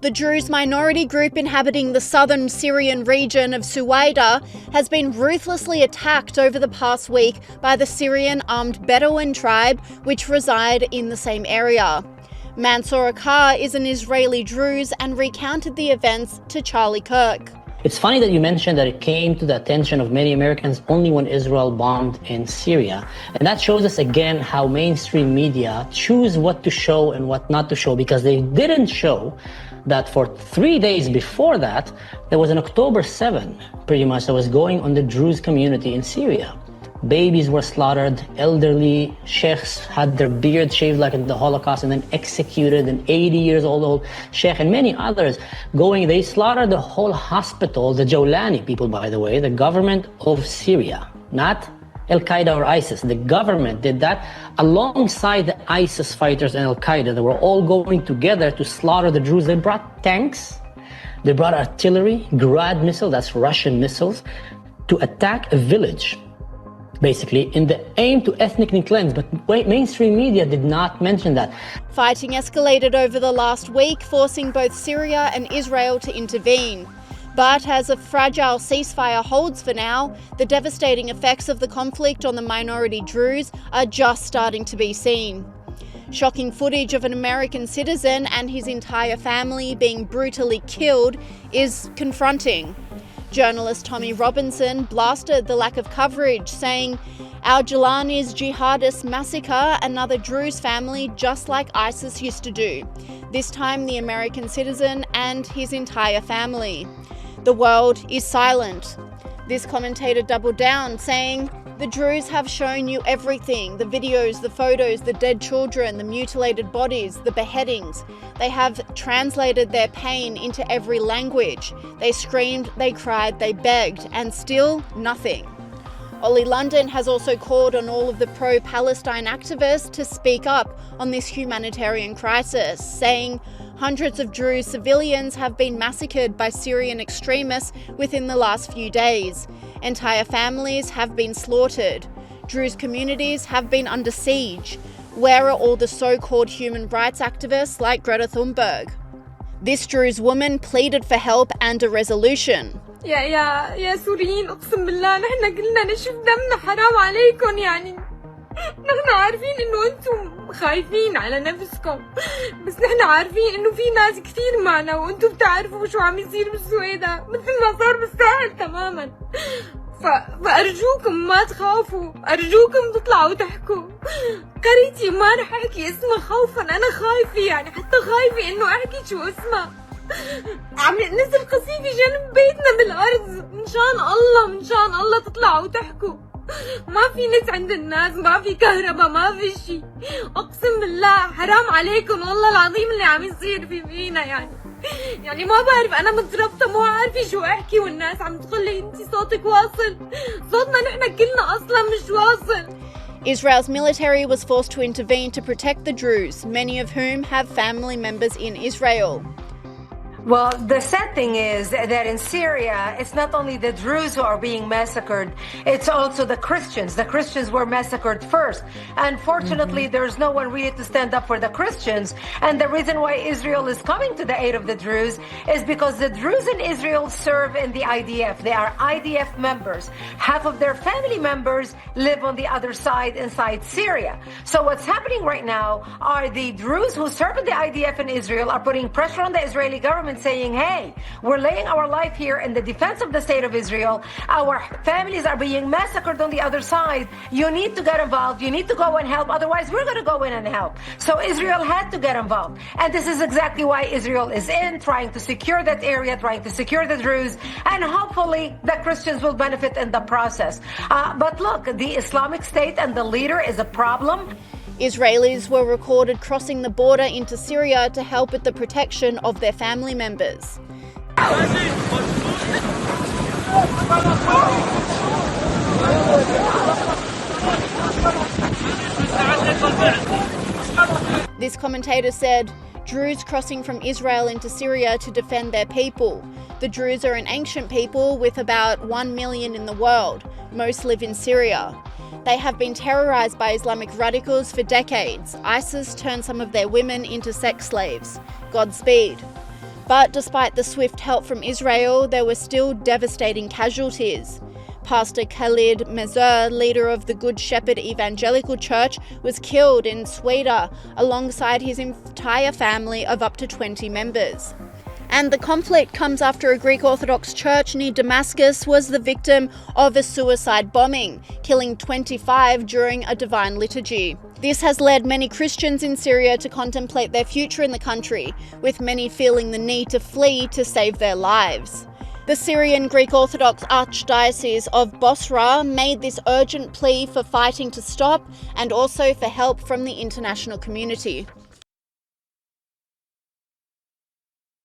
The Druze minority group inhabiting the southern Syrian region of Suwayda has been ruthlessly attacked over the past week by the Syrian armed Bedouin tribe, which reside in the same area. Mansour Akar is an Israeli Druze and recounted the events to Charlie Kirk. It's funny that you mentioned that it came to the attention of many Americans only when Israel bombed in Syria. And that shows us again how mainstream media choose what to show and what not to show, because they didn't show that for 3 days before that, there was an October 7, pretty much, that was going on the Druze community in Syria. Babies were slaughtered, elderly sheikhs had their beard shaved like in the Holocaust and then executed, an 80 years old sheikh and many others they slaughtered the whole hospital, the Jawlani people, by the way, the government of Syria, not Al-Qaeda or ISIS. The government did that alongside the ISIS fighters and Al-Qaeda. They were all going together to slaughter the Druze. They brought tanks, they brought artillery, Grad missile, that's Russian missiles, to attack a village, basically, in the aim to ethnically cleanse. But mainstream media did not mention that. Fighting escalated over the last week, forcing both Syria and Israel to intervene. But as a fragile ceasefire holds for now, the devastating effects of the conflict on the minority Druze are just starting to be seen. Shocking footage of an American citizen and his entire family being brutally killed is confronting. Journalist Tommy Robinson blasted the lack of coverage, saying, "Our Jilani's jihadists massacre another Druze family just like ISIS used to do, this time the American citizen and his entire family. The world is silent." This commentator doubled down, saying, "The Druze have shown you everything, the videos, the photos, the dead children, the mutilated bodies, the beheadings. They have translated their pain into every language. They screamed, they cried, they begged, and still nothing." Ollie London has also called on all of the pro-Palestine activists to speak up on this humanitarian crisis, saying, "Hundreds of Druze civilians have been massacred by Syrian extremists within the last few days. Entire families have been slaughtered. Druze communities have been under siege. Where are all the so-called human rights activists like Greta Thunberg?" This Druze woman pleaded for help and a resolution. يا سوريين، اقسم بالله نحن كلنا نشوف دمنا، حرام عليكم. يعني نحن عارفين انه انتم خايفين على نفسكم، بس نحن عارفين انه في ناس كثير معنا، وانتم بتعرفوا شو عم يصير بالسويدة مثل ما صار بالساحل تماما. فأرجوكم ما تخافوا، أرجوكم تطلعوا تحكوا. قريتي ما رح أحكي اسمها خوفا، أنا خايفة، يعني حتى خايفة إنه أحكي شو اسمها. عم نزل قصيفة جنب بيتنا بالأرض. من شان الله تطلعوا تحكوا. ما في نت عند الناس، ما في كهرباء، ما في شي. أقسم بالله حرام عليكم والله العظيم اللي عم يصير فينا. يعني ما بعرف، أنا متربطة مو عارفة شو أحكي، والناس عم تقول لي أنتي صوتك واصل. صوتنا نحن كلنا أصلا مش واصل. Israel's military was forced to intervene to protect the Druze, many of whom have family members in Israel. Well, the sad thing is that in Syria, it's not only the Druze who are being massacred, it's also the Christians. The Christians were massacred first. Unfortunately, there's no one really to stand up for the Christians. And the reason why Israel is coming to the aid of the Druze is because the Druze in Israel serve in the IDF. They are IDF members. Half of their family members live on the other side inside Syria. So what's happening right now are the Druze who serve in the IDF in Israel are putting pressure on the Israeli government, saying, "Hey, we're laying our life here in the defense of the state of Israel. Our families are being massacred on the other side. You need to get involved. You need to go and help. Otherwise, we're going to go in and help." So Israel had to get involved. And this is exactly why Israel is in, trying to secure that area, trying to secure the Druze. And hopefully the Christians will benefit in the process. But look, the Islamic State and the leader is a problem. Israelis were recorded crossing the border into Syria to help with the protection of their family members. This commentator said, "Druze crossing from Israel into Syria to defend their people. The Druze are an ancient people with about 1 million in the world. Most live in Syria. They have been terrorized by Islamic radicals for decades. ISIS turned some of their women into sex slaves. Godspeed." But despite the swift help from Israel, there were still devastating casualties. Pastor Khalid Mezer, leader of the Good Shepherd Evangelical Church, was killed in Suwayda alongside his entire family of up to 20 members. And the conflict comes after a Greek Orthodox church near Damascus was the victim of a suicide bombing, killing 25 during a divine liturgy. This has led many Christians in Syria to contemplate their future in the country, with many feeling the need to flee to save their lives. The Syrian Greek Orthodox Archdiocese of Bosra made this urgent plea for fighting to stop and also for help from the international community.